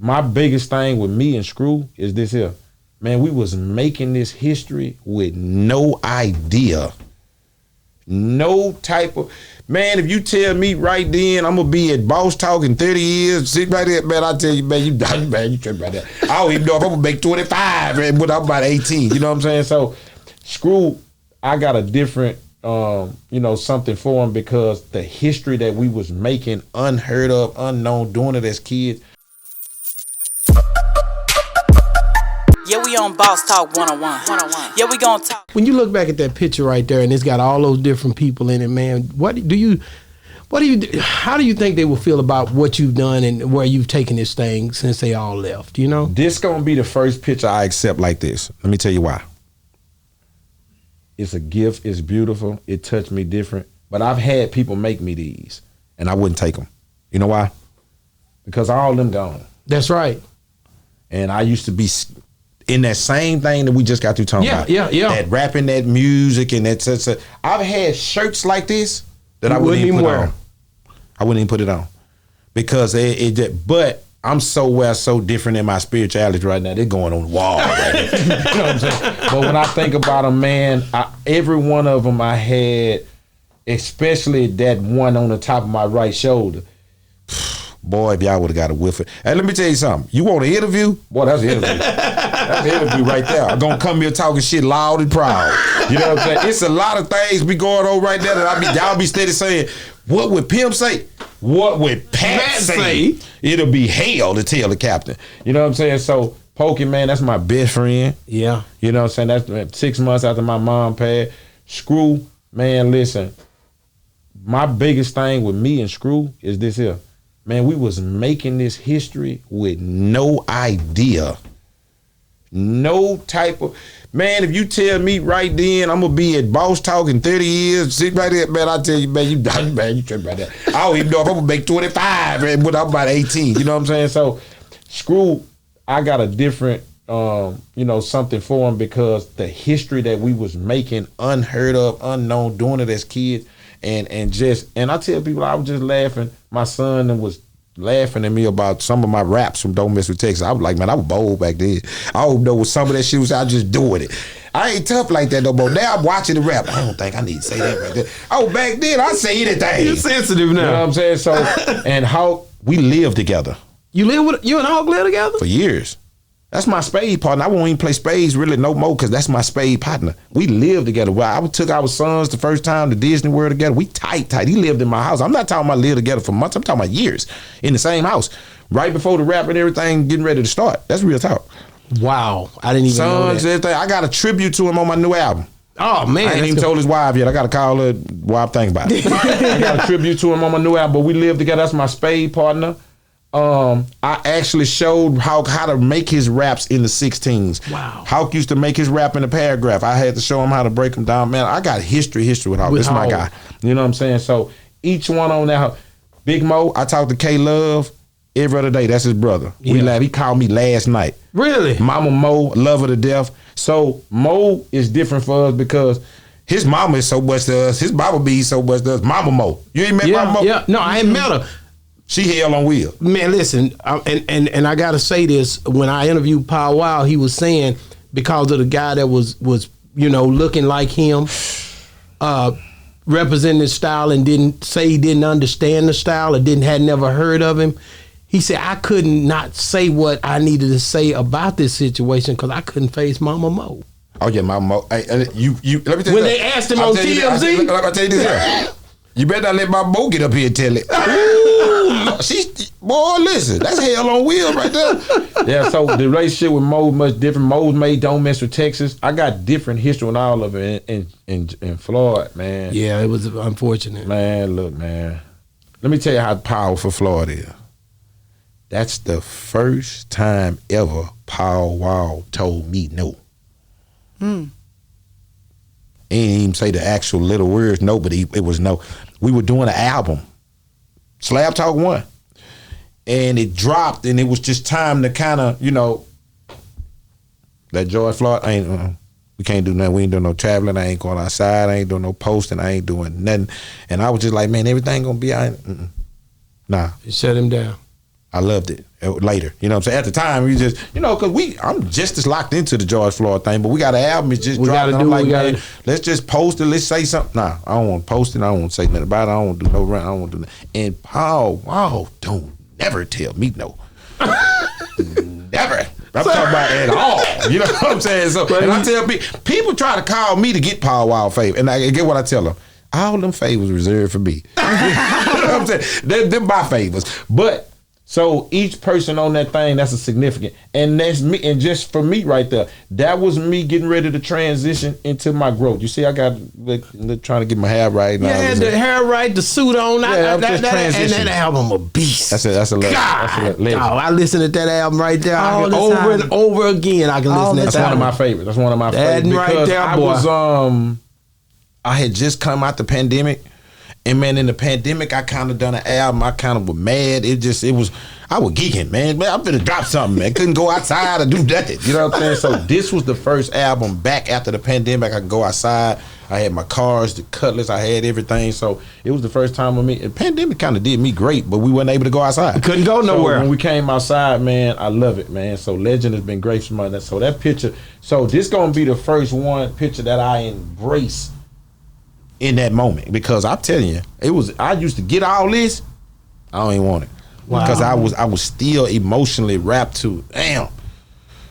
my biggest thing with me and Screw is this here. Man, we was making this history with no idea. No type of, man, if you tell me right then I'm gonna be at Boss Talk in 30 years, sit right there, man, I tell you, man, you tripping right there. I don't even know if I'm gonna make 25, man, when I'm about 18, you know what I'm saying? So, Screw, I got a different, something for him because the history that we was making, unheard of, unknown, doing it as kids. Yeah, we on Boss Talk 101. Yeah, we gonna talk. When you look back at that picture right there and it's got all those different people in it, man, how do you think they will feel about what you've done and where you've taken this thing since they all left, you know? This gonna be the first picture I accept like this. Let me tell you why. It's a gift, it's beautiful, it touched me different, but I've had people make me these and I wouldn't take them. You know why? Because all of them gone. That's right. And I used to be in that same thing that we just got through talking about. Yeah. That rapping, that music, and that. I've had shirts like this that I wouldn't even put on. I wouldn't even put it on because but I'm so different in my spirituality right now. They're going on the wall right now. You know what I'm saying? But when I think about them, man, every one of them I had, especially that one on the top of my right shoulder. Boy, if y'all would have got a whiff of it. Hey, let me tell you something. You want an interview? Boy, that's an interview. That's an interview right there. I'm going to come here talking shit loud and proud. You know what I'm saying? It's a lot of things be going on right there that y'all be steady saying, what would Pimp say? What would Pat say? It'll be hell to tell the captain. You know what I'm saying? So, Pokey, man, that's my best friend. Yeah. You know what I'm saying? That's 6 months after my mom passed. Screw, man, listen. My biggest thing with me and Screw is this here. Man, we was making this history with no idea. No type of, man, if you tell me right then I'm gonna be at Boss Talk in 30 years, sit right there, man, I tell you, man, you tripping right there. I don't even know if I'm gonna make 25, man, when I'm about 18, you know what I'm saying? So, Screw, I got a different, something for him because the history that we was making, unheard of, unknown, doing it as kids. And I tell people I was just laughing. My son was laughing at me about some of my raps from Don't Mess With Texas. I was like, man, I was bold back then. I don't know what some of that shit was. I was just doing it. I ain't tough like that no more. Now I'm watching the rap. I don't think I need to say that right there. Oh, back then I say anything. You're sensitive now. You know what I'm saying? So, and how we live together. You and Hawk live together? For years. That's my spade partner. I won't even play spades really no more because that's my spade partner. We live together. Well, I took our sons the first time to Disney World together. We tight. He lived in my house. I'm not talking about live together for months. I'm talking about years in the same house. Right before the rap and everything getting ready to start. That's real talk. Wow. I didn't even know that. Everything. I got a tribute to him on my new album. Oh, man. I ain't even told his wife yet. I got to call her while I'm thinking about it. I got a tribute to him on my new album, but we live together. That's my spade partner. I actually showed how to make his raps in the 16s. Wow. Hawk used to make his rap in a paragraph. I had to show him how to break them down. Man, I got history with Hawk. This is my guy. You know what I'm saying? So each one on that. Big Mo, I talk to K Love every other day. That's his brother. Yeah. We laugh. He called me last night. Really? Mama Mo, love her to death. So Mo is different for us because his mama is so much to us. His Bible be so much to us. Mama Mo. You ain't met Mama Mo? Yeah. No, I ain't met her. She hell on wheels. Man, listen, and I gotta say this. When I interviewed Pow Wow, he was saying because of the guy that was looking like him, representing his style, and didn't say he didn't understand the style or had never heard of him. He said I couldn't not say what I needed to say about this situation because I couldn't face Mama Mo. Oh yeah, Mama Mo. Hey, you. Let me tell you. When they asked him on TMZ, I'll tell you this here. You better not let my Mo get up here and tell it. Boy, listen, that's hell on wheels right there. Yeah, so the relationship with Mo much different. Mo's made Don't Mess With Texas. I got different history on all of it in Floyd, man. Yeah, it was unfortunate. Man, look, man. Let me tell you how powerful Floyd is. That's the first time ever Pow Wow told me no. He didn't even say the actual little words no, but it was no. We were doing an album, Slab Talk 1, and it dropped, and it was just time to kind of, that George Floyd, we can't do nothing. We ain't doing no traveling. I ain't going outside. I ain't doing no posting. I ain't doing nothing. And I was just like, man, everything gonna be all right. Nah. You shut him down. I loved it later. You know what I'm saying? At the time, we just, you know, because I'm just as locked into the George Floyd thing, but we got an album, it's just dropped. I'm like, man, let's just post it, let's say something. Nah, I don't want to post it, I don't want to say nothing about it, I don't want to do no run, I don't want to do nothing. And Paul, wow, don't never tell me no. Never. I'm talking about at all. You know what I'm saying? So, and I tell people try to call me to get Paul Wild favor, and I get what I tell them. All them favors reserved for me. You know what I'm saying? They're my favors. But so each person on that thing, that's a significant. And that's me. And just for me right there, that was me getting ready to transition into my growth. You see, I got trying to get my hair right now. Yeah, the hair right, the suit on. Yeah, I'm just transitioning. And that album a beast. That's a legend. Oh, I listen to that album right there over and over again. I can listen to that. That's one of my favorites. That's one of my favorites. Right there, boy. I had just come out the pandemic. And man, in the pandemic, I kind of done an album. I kind of was mad. I was geeking, man. I'm finna drop something, man. Couldn't go outside or do nothing. You know what I'm saying? So this was the first album back after the pandemic. I could go outside. I had my cars, the Cutlass. I had everything. So it was the first time with me. The pandemic kind of did me great, but we weren't able to go outside. We couldn't go nowhere. So when we came outside, man, I love it, man. So Legend has been great for me. So that picture. So this gonna be the first picture that I embrace in that moment, because I'm telling you, I used to get all this, I don't even want it. Wow. Because I was still emotionally wrapped to, damn,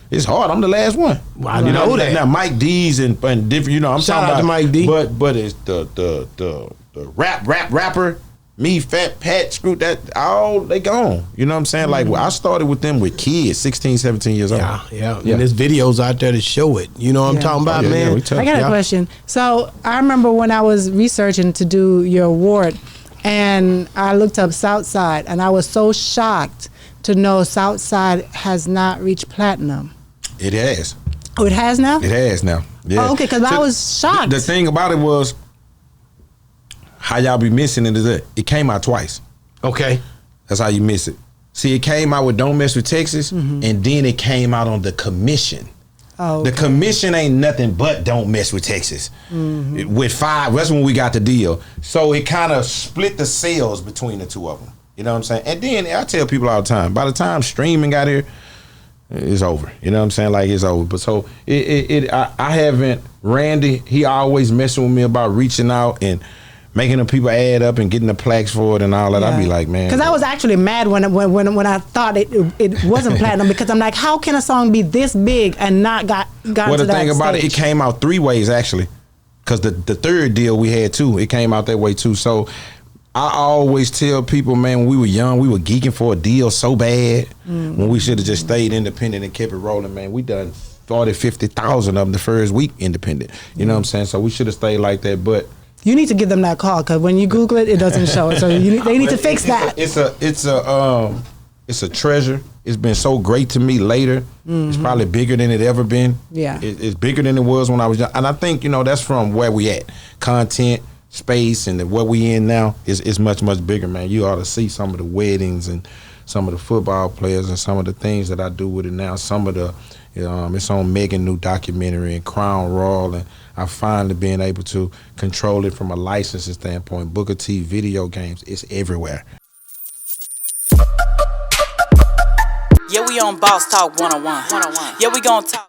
it's hard. I'm the last one. Well, I know that. Now Mike D's and different, you know, I'm shout talking out about to Mike D. But it's the rapper, me, Fat Pat, Screw, that all they gone. You know what I'm saying? Mm-hmm. Like I started with them with kids, 16, 17 years old. Yeah. And there's videos out there to show it. You know what I'm talking about, man? I got a question. So I remember when I was researching to do your award, and I looked up Southside, and I was so shocked to know Southside has not reached platinum. It has. Oh, it has now? It has now. Yeah. Oh, okay, because I was shocked. The thing about it was, how y'all be missing it is that it came out twice. Okay. That's how you miss it. See, it came out with Don't Mess with Texas, and then it came out on the commission. Oh, okay. The commission ain't nothing but Don't Mess with Texas. With 5, that's when we got the deal. So it kind of split the sales between the two of them. You know what I'm saying? And then I tell people all the time, by the time streaming got here, it's over. You know what I'm saying? Like, it's over. But so I haven't, Randy, he always messing with me about reaching out and making the people add up and getting the plaques for it and all that. I'd be like, man. Because I was actually mad when I thought it wasn't platinum, because I'm like, how can a song be this big and not got to that stage? Well, the thing about it came out 3 ways, actually. Because the third deal we had, too, it came out that way, too. So I always tell people, man, when we were young, we were geeking for a deal so bad when we should have just stayed independent and kept it rolling, man. We done 40, 50,000 of them the first week independent. You know what I'm saying? So we should have stayed like that, but you need to give them that call, because when you Google it, it doesn't show it. So they need to fix that. It's a treasure. It's been so great to me later. It's probably bigger than it ever been. Yeah, it's bigger than it was when I was young. And I think, you know, that's from where we at. Content, space, and what we in now is much, much bigger, man. You ought to see some of the weddings and some of the football players and some of the things that I do with it now. Some of the, it's on Megan new documentary and Crown Royal, and I finally being able to control it from a licensing standpoint. Booker T, video games, it's everywhere. Yeah, we on Boss Talk 101. Yeah, we gonna talk.